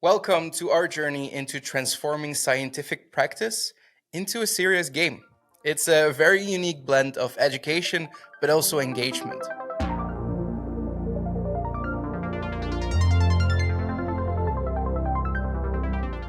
Welcome to our journey into transforming scientific practice into a serious game. It's a very unique blend of education but also engagement.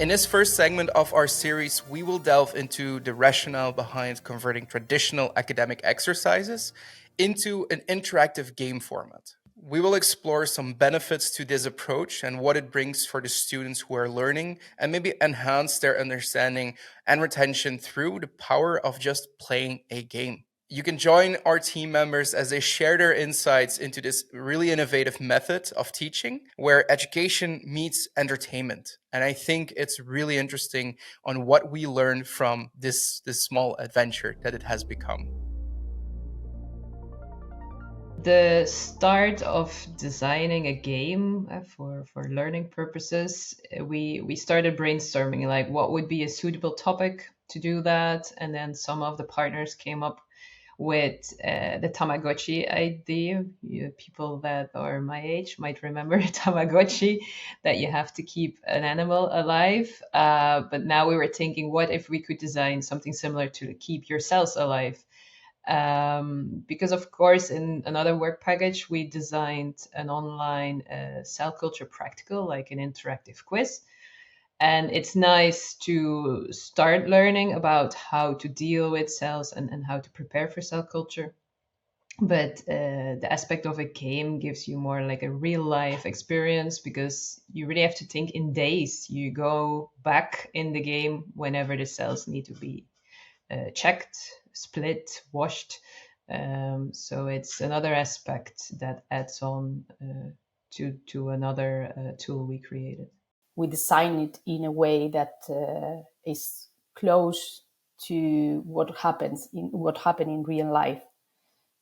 In this first segment of our series, we will delve into the rationale behind converting traditional academic exercises into an interactive game format. We will explore some benefits to this approach and what it brings for the students who are learning, and maybe enhance their understanding and retention through the power of just playing a game. You can join our team members as they share their insights into this really innovative method of teaching where education meets entertainment. And I think it's really interesting on what we learn from this small adventure that it has become. The start of designing a game for learning purposes, we started brainstorming like what would be a suitable topic to do that, and then some of the partners came up with the Tamagotchi idea. People that are my age might remember Tamagotchi, that you have to keep an animal alive. But now we were thinking, what if we could design something similar to keep your cells alive? Because of course in another work package we designed an online cell culture practical, like an interactive quiz, and it's nice to start learning about how to deal with cells and how to prepare for cell culture. But the aspect of a game gives you more like a real life experience, because you really have to think in days. You go back in the game whenever the cells need to be checked, split, washed. So it's another aspect that adds on to another tool we created. We design it in a way that is close to what happened in real life.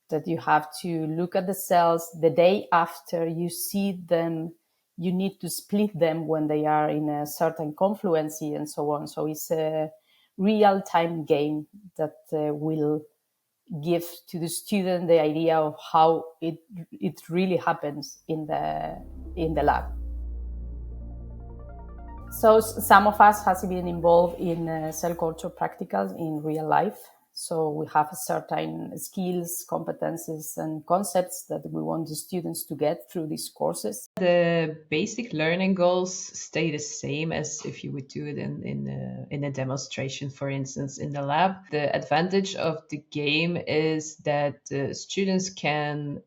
That you have to look at the cells the day after you see them. You need to split them when they are in a certain confluency and so on. So it's a real-time game that will give to the student the idea of how it really happens in the lab. So some of us has been involved in cell culture practicals in real life. So we have certain skills, competencies, and concepts that we want the students to get through these courses. The basic learning goals stay the same as if you would do it in a demonstration, for instance, in the lab. The advantage of the game is that the students can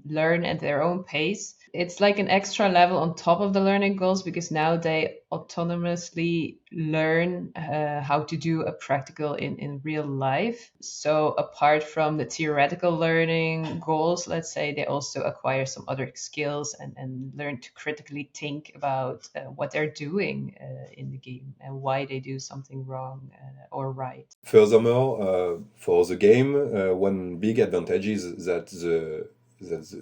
learn at their own pace. It's like an extra level on top of the learning goals, because now they autonomously learn how to do a practical in real life. So apart from the theoretical learning goals, let's say, they also acquire some other skills and learn to critically think about what they're doing in the game and why they do something wrong or right. Furthermore, for the game, one big advantage is that the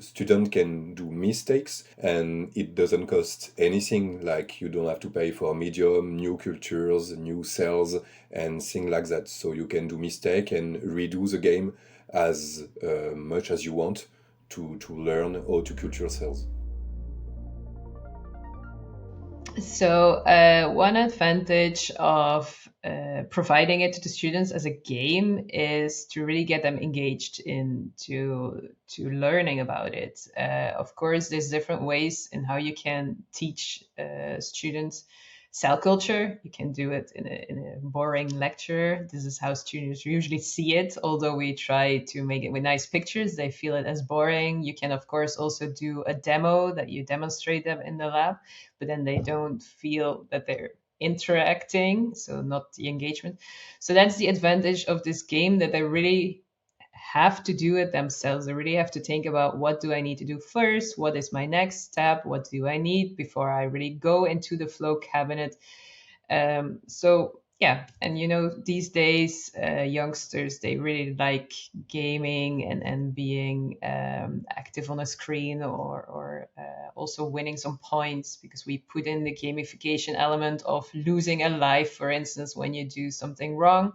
student can do mistakes and it doesn't cost anything. Like you don't have to pay for medium, new cultures, new cells, and things like that. So you can do mistake and redo the game as much as you want to learn how to culture cells. So one advantage of providing it to the students as a game is to really get them engaged to learning about it. Of course, there's different ways in how you can teach students cell culture. You can do it in a boring lecture. This is how students usually see it. Although we try to make it with nice pictures, they feel it as boring. You can, of course, also do a demo that you demonstrate them in the lab, but then they don't feel that they're interacting, so not the engagement. So that's the advantage of this game, that they really have to do it themselves. They really have to think about, what do I need to do first? What is my next step? What do I need before I really go into the flow cabinet? So yeah, and these days youngsters, they really like gaming and being active on a screen, or also winning some points, because we put in the gamification element of losing a life, for instance, when you do something wrong.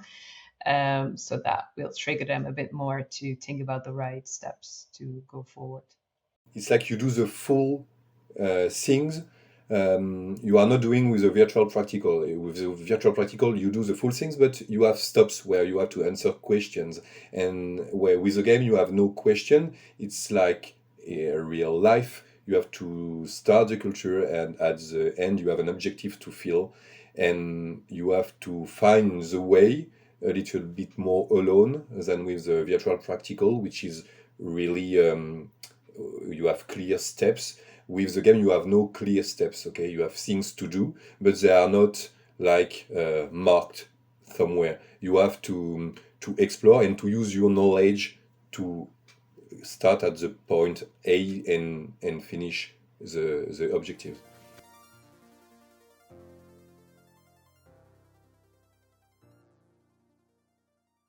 So that will trigger them a bit more to think about the right steps to go forward. It's like you do the full things you are not doing with a virtual practical. With the virtual practical, you do the full things, but you have stops where you have to answer questions. And where with the game, you have no question. It's like a real life. You have to start the culture, and at the end, you have an objective to fill. And you have to find the way a little bit more alone than with the virtual practical, which is really, you have clear steps. With the game, you have no clear steps. Okay, you have things to do, but they are not like marked somewhere. You have to explore and to use your knowledge to start at the point A and finish the objective.